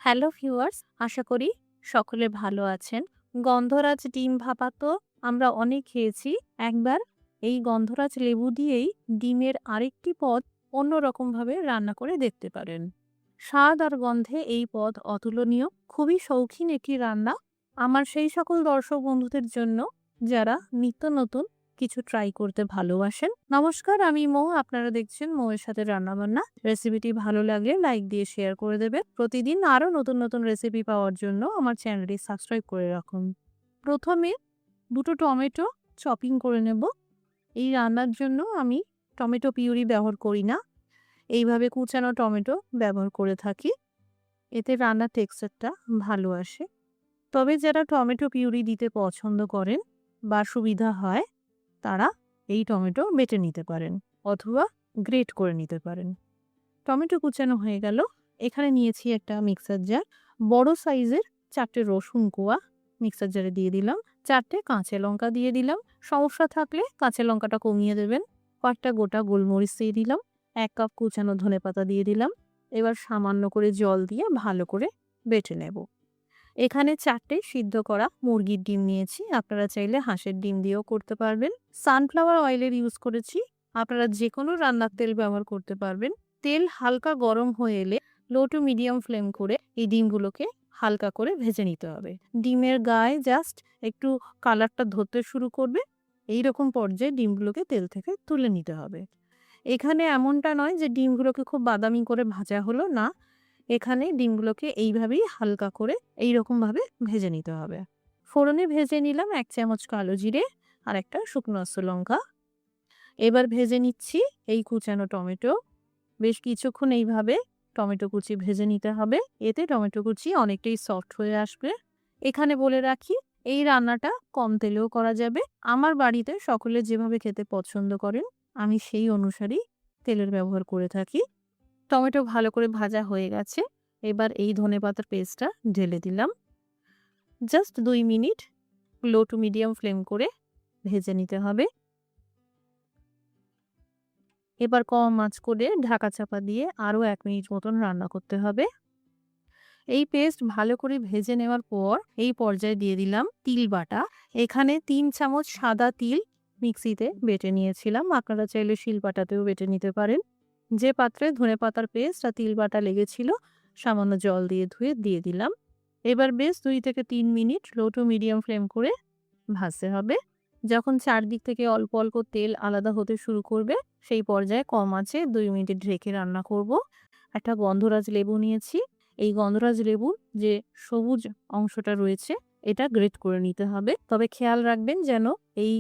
Hello viewers, আশা করি সকলে ভালো আছেন। গন্ধরাজ ডিম ভাপা তো আমরা অনেক খেয়েছি। একবার এই গন্ধরাজ লেবু দিয়েই ডিমের আরেকটি পদ অন্যরকমভাবে রান্না করে দেখতে পারেন। স্বাদ আর গন্ধে এই পদ অতুলনীয়, খুবই শৌখিন একটি রান্না। আমার সেই সকল দর্শক বন্ধুদের জন্য যারা নিত্য নতুন কিছু ট্রাই করতে ভালোবাসেন। নমস্কার, আমি মৌ। আপনারা দেখছেন মৌয়ের সাথে রান্নাবান্না। রেসিপিটি ভালো লাগলে লাইক দিয়ে শেয়ার করে দেবেন। প্রতিদিন আরও নতুন নতুন রেসিপি পাওয়ার জন্য আমার চ্যানেলটি সাবস্ক্রাইব করে রাখুন। প্রথমে দুটো টমেটো চপিং করে নেব। এই রান্নার জন্য আমি টমেটো পিউরি ব্যবহার করি না, এইভাবে কুচানো টমেটো ব্যবহার করে থাকি। এতে রান্নার টেক্সচারটা ভালো আসে। তবে যারা টমেটো পিউরি দিতে পছন্দ করেন বা সুবিধা হয়, তারা এই টমেটো বেটে নিতে পারেন অথবা গ্রেট করে নিতে পারেন। টমেটো কুচানো হয়ে গেল। এখানে নিয়েছি একটা মিক্সার জার। বড় সাইজের 4টে রসুন কোয়া মিক্সার জারে দিয়ে দিলাম। 4টে কাঁচা লঙ্কা দিয়ে দিলাম। সমস্যা থাকলে কাঁচা লঙ্কাটা কমিয়ে দেবেন। কয়েকটা গোটা গোলমরিচ দিয়ে দিলাম। 1 কাপ কুচানো ধনেপাতা দিয়ে দিলাম। এবার সামান্য করে জল দিয়ে ভালো করে বেটে নেব। এখানে 4টে সিদ্ধ করা মুরগির ডিম নিয়েছি। আপনারা চাইলে হাঁসের ডিম দিয়েও করতে পারবেন। সানফ্লাওয়ার অয়েলের ইউজ করেছি। আপনারা যেকোনো রান্নার তেল ব্যবহার করতে পারবেন। তেল হালকা গরম হয়ে এলে লো টু মিডিয়াম ফ্লেম করে এই ডিমগুলোকে হালকা করে ভেজে নিতে হবে। ডিমের গায়ে জাস্ট একটু কালারটা ধরতে শুরু করবে। এই রকম পর্যায়ে ডিমগুলোকে তেল থেকে তুলে নিতে হবে। এখানে এমনটা নয় যে ডিমগুলোকে খুব বাদামি করে ভাজা হলো, না। এখানে ডিমগুলোকে এইভাবেই হালকা করে এইরকমভাবে ভেজে নিতে হবে। ফোড়নে ভেজে নিলাম 1 চামচ কালো জিরে আর একটা শুকনো আস্ত লঙ্কা। এবার ভেজে নিচ্ছি এই কুচানো টমেটো। বেশ কিছুক্ষণ এইভাবে টমেটো কুচি ভেজে নিতে হবে। এতে টমেটো কুচি অনেকটাই সফট হয়ে আসবে। এখানে বলে রাখি, এই রান্নাটা কম তেলেও করা যাবে। আমার বাড়িতে সকলে যেভাবে খেতে পছন্দ করেন, আমি সেই অনুসারেই তেলের ব্যবহার করে থাকি। টমেটো ভালো করে ভাজা হয়ে গেছে। এবার এই ধনেপাতার পেস্টটা ঢেলে দিলাম। Just 2 minute low to medium flame করে ভেজে নিতে হবে। এবার কম আঁচ করে ঢাকা চাপা দিয়ে আরও 1 মিনিট মতন রান্না করতে হবে। এই পেস্ট ভালো করে ভেজে নেওয়ার পর এই পর্যায়ে দিয়ে দিলাম তিল বাটা। এখানে 3 চামচ সাদা তিল মিক্সিতে বেটে নিয়েছিলাম। আপনারা চাইলে শিলপাটাতেও বেটে নিতে পারেন। যে পাত্রে ধনেপাতার পেস্ট আর তিল বাটা লেগেছিল, সামান্য জল দিয়ে ধুয়ে দিয়ে দিলাম। এবার বেশ 2 থেকে 3 minute low to medium flame করে ভাজতে হবে। যখন চারদিক থেকে অল্প অল্প তেল আলাদা হতে শুরু করবে, সেই পর্যায়ে কম আঁচে 2 মিনিট ঢেকে রান্না করব। একটা গন্ধরাজ লেবু নিয়েছি। এই গন্ধরাজ লেবুর যে সবুজ অংশটা রয়েছে, এটা গ্রেট করে নিতে হবে। তবে খেয়াল রাখবেন যেন এই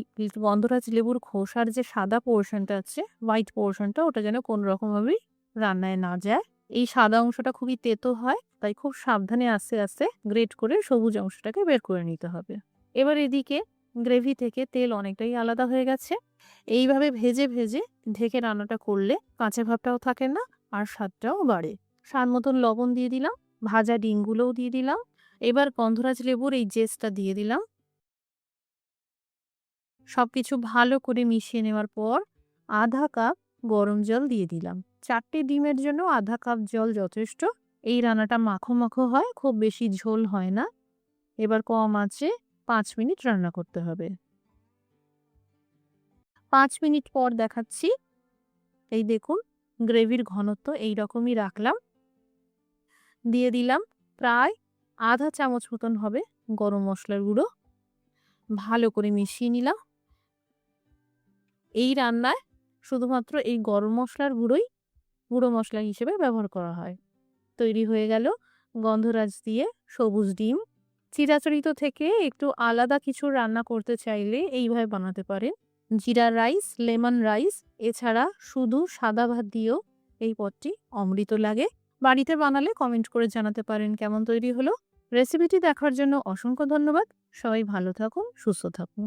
গন্ধরাজ লেবুর খোসার যে সাদা পোর্শনটা আছে, হোয়াইট পোর্শনটা, ওটা যেন কোনো রকমভাবেই রান্নায় না যায়। এই সাদা অংশটা খুবই তেতো হয়, তাই খুব সাবধানে আস্তে আস্তে গ্রেট করে সবুজ অংশটাকে বের করে নিতে হবে। এবার এদিকে গ্রেভি থেকে তেল অনেকটাই আলাদা হয়ে গেছে। এইভাবে ভেজে ভেজে ঢেকে রান্নাটা করলে কাঁচা ভাবটাও থাকে না আর স্বাদটাও বাড়ে। স্বাদ মতন লবণ দিয়ে দিলাম। ভাজা ডিমগুলোও দিয়ে দিলাম। এবার গন্ধরাজ লেবুর এই জেসটা দিয়ে দিলাম। সবকিছু ভালো করে মিশিয়ে নেওয়ার পর আধা কাপ গরম জল দিয়ে দিলাম। 4টে ডিমের জন্য আধা কাপ জল যথেষ্ট। এই রান্নাটা মাখো মাখো হয়, খুব বেশি ঝোল হয় না। এবার কম আঁচে 5 মিনিট রান্না করতে হবে। 5 মিনিট পর দেখাচ্ছি। এই দেখুন, গ্রেভির ঘনত্ব এই রকমই রাখলাম। দিয়ে দিলাম প্রায় আধা চামচ মতন হবে গরম মশলার গুঁড়ো। ভালো করে মিশিয়ে নিলাম। এই রান্নায় শুধুমাত্র এই গরম মশলার গুঁড়োই গুঁড়ো মশলা হিসেবে ব্যবহার করা হয়। তৈরি হয়ে গেল গন্ধরাজ দিয়ে সবুজ ডিম। চিরাচরিত থেকে একটু আলাদা কিছু রান্না করতে চাইলে এইভাবে বানাতে পারেন। জিরা রাইস, লেমন রাইস, এছাড়া শুধু সাদা ভাত দিয়েও এই পদটি অমৃত লাগে। বাড়িতে বানালে কমেন্ট করে জানাতে পারেন কেমন তৈরি হলো। রেসিপিটি দেখার জন্য অসংখ্য ধন্যবাদ। সবাই ভালো থাকুন, সুস্থ থাকুন।